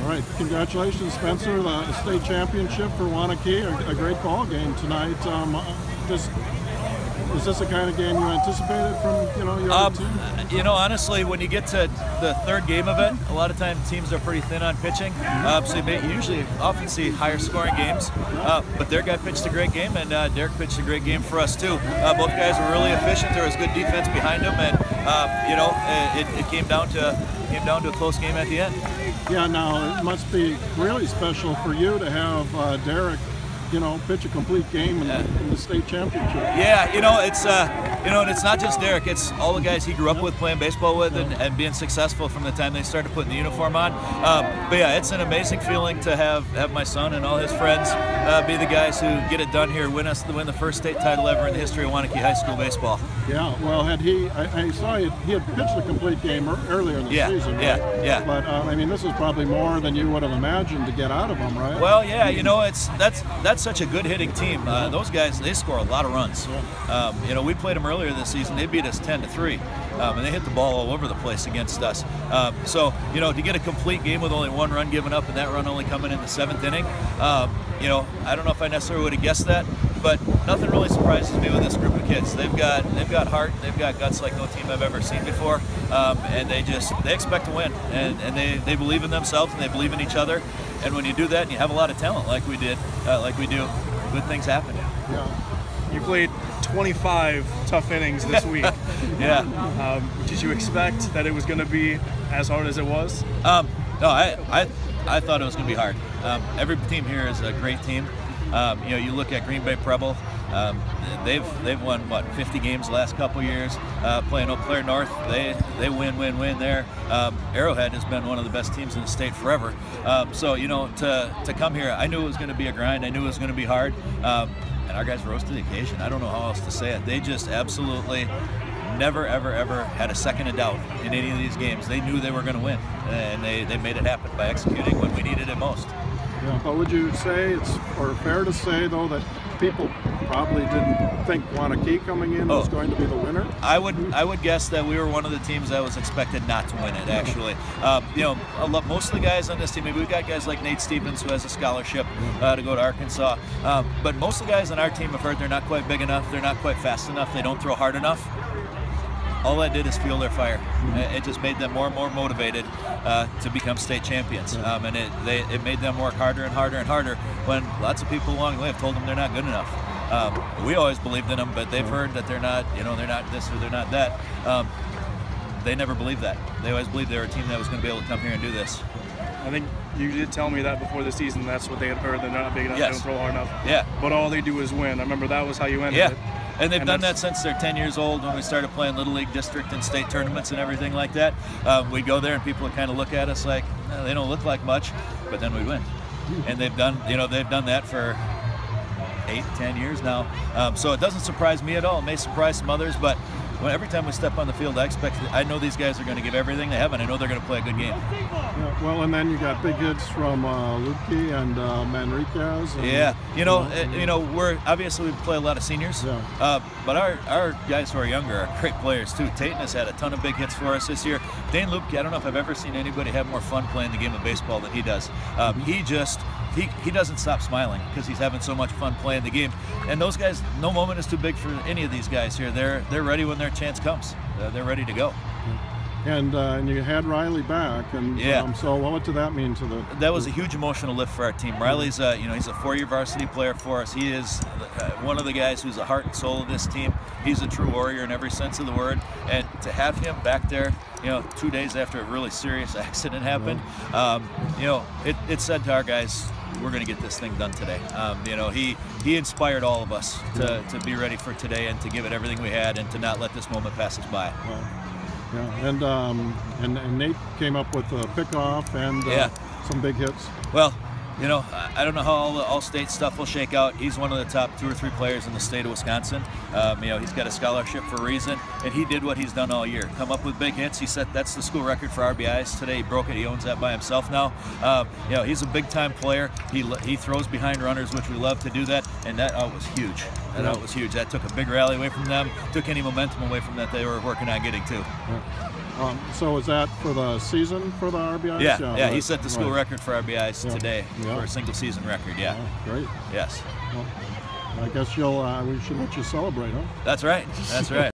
All right, congratulations, Spencer. The state championship for Waunakee, a great ball game tonight. Is this the kind of game you anticipated from your other team? Honestly, when you get to the third game of it, a lot of times teams are pretty thin on pitching. So you usually often see higher scoring games. But their guy pitched a great game, and Derek pitched a great game for us too. Both guys were really efficient. There was good defense behind them, and it came down to a close game at the end. Yeah. Now it must be really special for you to have Derek pitch a complete game in the state championship. Yeah, and it's not just Derek, it's all the guys he grew up with, playing baseball with, and being successful from the time they started putting the uniform on. But yeah, it's an amazing feeling to have my son and all his friends be the guys who get it done here, win the first state title ever in the history of Waunakee High School baseball. Yeah, well, I saw he had pitched a complete game earlier in the season, right? Yeah. But I mean, this is probably more than you would have imagined to get out of him, right? Well, yeah, that's such a good hitting team. Those guys, they score a lot of runs. We played them earlier this season. They beat us 10-3, and they hit the ball all over the place against us. So to get a complete game with only one run given up, and that run only coming in the 7th inning, I don't know if I necessarily would have guessed that, but nothing really surprises me with this group of kids. They've got heart, they've got guts like no team I've ever seen before, and they expect to win, and they believe in themselves and they believe in each other. And when you do that and you have a lot of talent like we do, good things happen. Yeah. You played 25 tough innings this week. Yeah. Did you expect that it was going to be as hard as it was? No, I thought it was going to be hard. Every team here is a great team. You look at Green Bay Preble. They've won 50 games the last couple years. Playing Eau Claire North, they win there. Arrowhead has been one of the best teams in the state forever. So to come here, I knew it was going to be a grind. I knew it was going to be hard, and our guys rose to the occasion. I don't know how else to say it. They just absolutely never ever had a second of doubt in any of these games. They knew they were going to win, and they made it happen by executing when we needed it most. Yeah, but would you say fair to say though that people probably didn't think Waunakee coming in was going to be the winner? I would guess that we were one of the teams that was expected not to win it, actually. Most of the guys on this team, we've got guys like Nate Stevens, who has a scholarship to go to Arkansas, but most of the guys on our team have heard they're not quite big enough, they're not quite fast enough, they don't throw hard enough. All that did is fuel their fire. It just made them more and more motivated to become state champions, and it made them work harder and harder and harder when lots of people along the way have told them they're not good enough. We always believed in them, but they've heard that they're not this or they're not that. They never believed that. They always believed they were a team that was going to be able to come here and do this. I think you did tell me that before the season. That's what they had heard. They're not big enough. They don't throw hard enough. Yeah. But all they do is win. I remember that was how you ended it. And they've done that since they're 10 years old. When we started playing Little League district and state tournaments and everything like that, we'd go there and people would kind of look at us like, they don't look like much, but then we'd win. And they've done that for 8-10 years now. So it doesn't surprise me at all. It may surprise some others, but every time we step on the field, I know these guys are going to give everything they have, and I know they're going to play a good game. Yeah, well, and then you got big hits from Lupke and Manriquez. And, we're obviously we play a lot of seniors, but our guys who are younger are great players too. Tayton has had a ton of big hits for us this year. Dane Lupke, I don't know if I've ever seen anybody have more fun playing the game of baseball than he does. He doesn't stop smiling because he's having so much fun playing the game. And those guys, no moment is too big for any of these guys here. They're ready when their chance comes. They're ready to go. And you had Riley back, and so what did that mean to the? That was a huge emotional lift for our team. Riley's he's a 4-year varsity player for us. He is one of the guys who's the heart and soul of this team. He's a true warrior in every sense of the word. And to have him back there, 2 days after a really serious accident happened, it said to our guys, we're going to get this thing done today. He inspired all of us to be ready for today and to give it everything we had and to not let this moment pass us by. Yeah, and Nate came up with a pickoff and some big hits. Well, I don't know how all the all-state stuff will shake out. He's one of the top 2 or 3 players in the state of Wisconsin. He's got a scholarship for a reason, and he did what he's done all year. Come up with big hits. He set that's the school record for RBIs today. He broke it. He owns that by himself now. He's a big-time player. He throws behind runners, which we love to do that, and that out was huge. That out was huge. That took a big rally away from them. Took any momentum away from that they were working on getting to. Yeah. So is that for the season for the RBIs? Yeah, he right, set the school right. record for RBIs today Yeah. for a single season record. Yeah. Great. Yes. Well, I guess we should let you celebrate, huh? That's right. That's right.